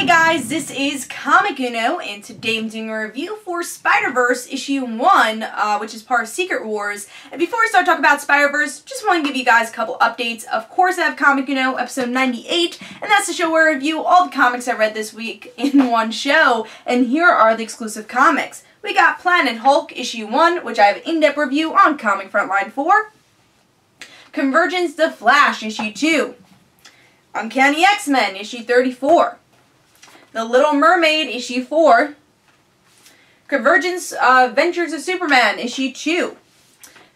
Hey guys, this is Comic Uno, and today I'm doing a review for Spider-Verse issue 1, which is part of Secret Wars. And before we start talking about Spider-Verse, just want to give you guys a couple updates. Of course, I have Comic Uno episode 98, and that's the show where I review all the comics I read this week in one show. And here are the exclusive comics. We got Planet Hulk issue 1, which I have an in-depth review on Comic Frontline 4. Convergence The Flash issue 2. Uncanny X-Men issue 34. The Little Mermaid, issue 4. Convergence Adventures of Superman, issue 2.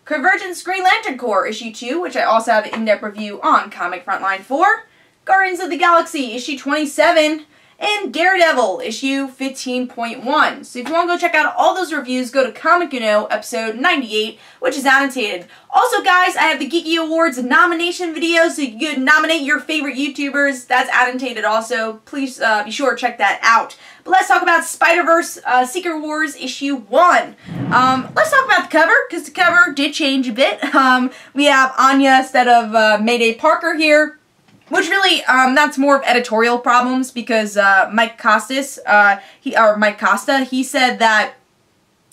Convergence Green Lantern Corps, issue 2, which I also have an in-depth review on Comic Frontline 4. Guardians of the Galaxy, issue 27. And Daredevil, issue 15.1. So if you want to go check out all those reviews, go to Comic Uno, episode 98, which is annotated. Also, guys, I have the Geeky Awards nomination video, so you can nominate your favorite YouTubers. That's annotated also. Please be sure to check that out. But let's talk about Spider-Verse Secret Wars issue 1. Let's talk about the cover, because the cover did change a bit. We have Anya instead of Mayday Parker here. Which really, that's more of editorial problems because Mike Costa, he said that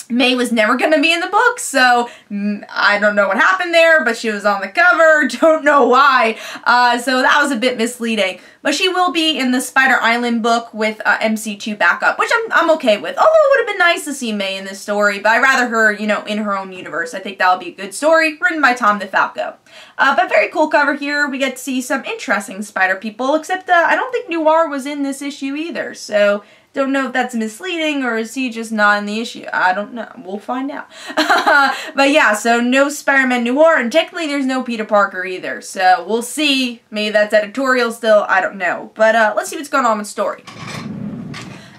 May was never going to be in the book, so I don't know what happened there, but she was on the cover, don't know why, so that was a bit misleading. But she will be in the Spider Island book with MC2 backup, which I'm okay with. Although it would have been nice to see May in this story, but I'd rather her, you know, in her own universe. I think that'll be a good story, written by Tom DeFalco. But very cool cover here. We get to see some interesting Spider people, except I don't think Noir was in this issue either, so don't know if that's misleading or is he just not in the issue. I don't know. We'll find out. But yeah, so no Spider-Man Noir, and technically there's no Peter Parker either, so we'll see. Maybe that's editorial still. I don't know. But let's see what's going on with the story.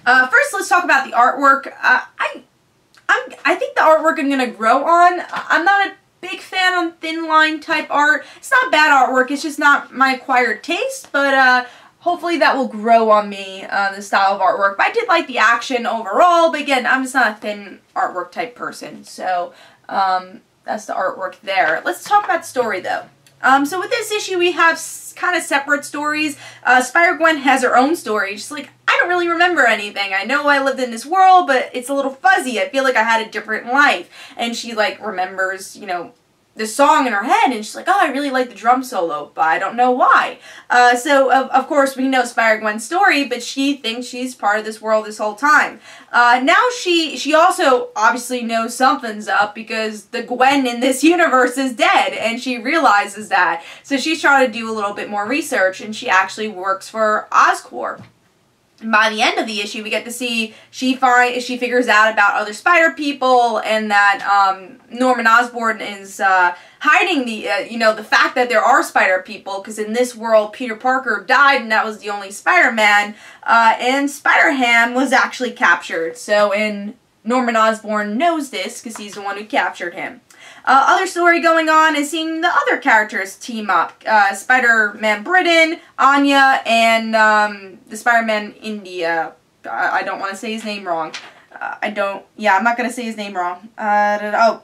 First, let's talk about the artwork. I think the artwork I'm going to grow on. I'm not a big fan on thin line type art. It's not bad artwork, it's just not my acquired taste, but hopefully that will grow on me, the style of artwork. But I did like the action overall, but again, I'm just not a thin artwork type person, so that's the artwork there. Let's talk about the story though. So with this issue we have kind of separate stories. Spider-Gwen has her own story, just like, I don't really remember anything. I know I lived in this world, but it's a little fuzzy. I feel like I had a different life. And she, like, remembers, you know, the song in her head, and she's like, oh, I really like the drum solo, but I don't know why. So, of course, we know Spider-Gwen's story, but she thinks she's part of this world this whole time. Now she also obviously knows something's up, because the Gwen in this universe is dead, and she realizes that. So she's trying to do a little bit more research, and she actually works for Oscorp. By the end of the issue, we get to see she figures out about other spider people, and that Norman Osborn is hiding the you know, the fact that there are spider people, because in this world Peter Parker died and that was the only Spider-Man, and Spider-Ham was actually captured. So Norman Osborn knows this because he's the one who captured him. Other story going on is seeing the other characters team up. Spider-Man Britain, Anya, and the Spider-Man India. I don't want to say his name wrong. I'm not going to say his name wrong. Pavitar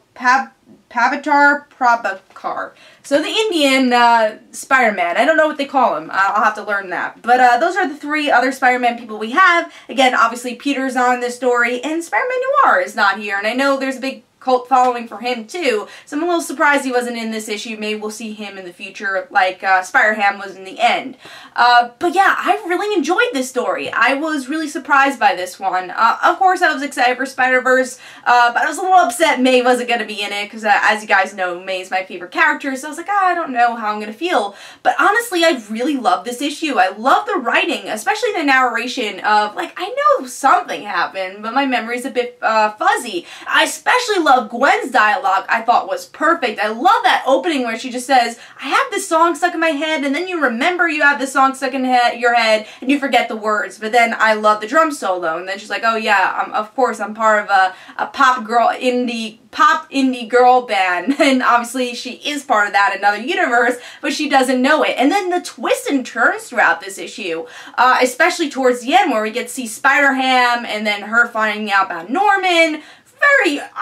Prabhakar. So the Indian Spider-Man. I don't know what they call him. I'll have to learn that. But those are the three other Spider-Man people we have. Again, obviously Peter's on this story, and Spider-Man Noir is not here. And I know there's a big cult following for him too, so I'm a little surprised he wasn't in this issue. Maybe we'll see him in the future, like Spider-Ham was in the end. But yeah, I really enjoyed this story. I was really surprised by this one. Of course, I was excited for Spider-Verse, but I was a little upset May wasn't going to be in it, because as you guys know, May is my favorite character, so I was like, I don't know how I'm going to feel. But honestly, I really love this issue. I love the writing, especially the narration of, like, I know something happened, but my memory's a bit fuzzy. I especially love Gwen's dialogue. I thought was perfect. I love that opening where she just says, I have this song stuck in my head, and then you remember you have this song stuck in your head, and you forget the words. But then I love the drum solo, and then she's like, oh yeah, of course I'm part of a pop indie girl band, and obviously she is part of that another universe, but she doesn't know it. And then the twists and turns throughout this issue, especially towards the end where we get to see Spider-Ham, and then her finding out about Norman.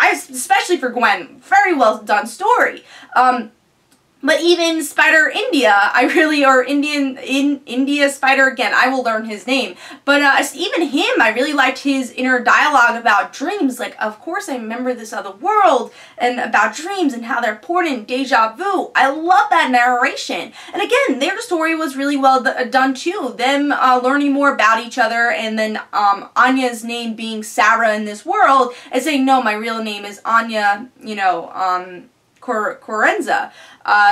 Especially for Gwen, very well done story. But even Spider India, or India Spider, again, I will learn his name. But even him, I really liked his inner dialogue about dreams. Like, of course I remember this other world, and about dreams and how they're important, deja vu. I love that narration. And again, their story was really well done too. Them learning more about each other, and then Anya's name being Sarah in this world, and saying, no, my real name is Anya, Corenza.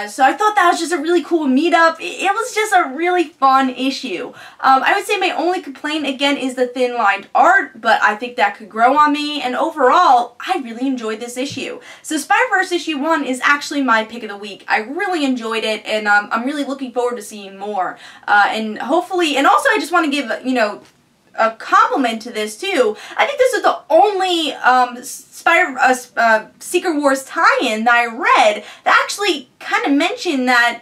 So I thought that was just a really cool meetup. It was just a really fun issue. I would say my only complaint, again, is the thin-lined art, but I think that could grow on me, and overall, I really enjoyed this issue. So Spider-Verse issue 1 is actually my pick of the week. I really enjoyed it, and I'm really looking forward to seeing more. And hopefully, and also I just want to give, a compliment to this too. I think this is the only Secret Wars tie-in that I read that actually kind of mentioned that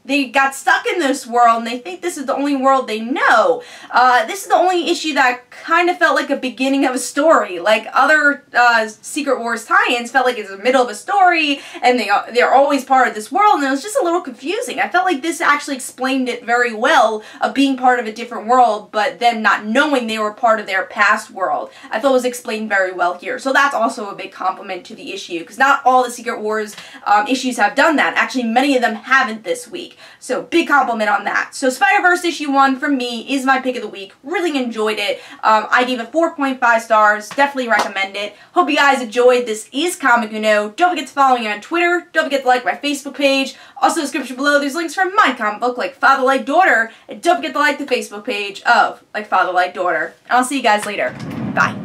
they got stuck in this world and they think this is the only world they know. This is the only issue that kind of felt like a beginning of a story. Like other Secret Wars tie-ins felt like it's the middle of a story and they're always part of this world, and it was just a little confusing. I felt like this actually explained it very well, of being part of a different world but them not knowing they were part of their past world. I thought it was explained very well here. So that's also a big compliment to the issue, because not all the Secret Wars issues have done that. Actually, many of them haven't this week. So big compliment on that. So Spider-Verse issue 1 from me is my pick of the week. Really enjoyed it. I gave it 4.5 stars. Definitely recommend it. Hope you guys enjoyed. This is Comic Uno. Don't forget to follow me on Twitter. Don't forget to like my Facebook page. Also, in the description below, there's links for my comic book, Like Father Like Daughter. And don't forget to like the Facebook page of Like Father Like Daughter. I'll see you guys later. Bye.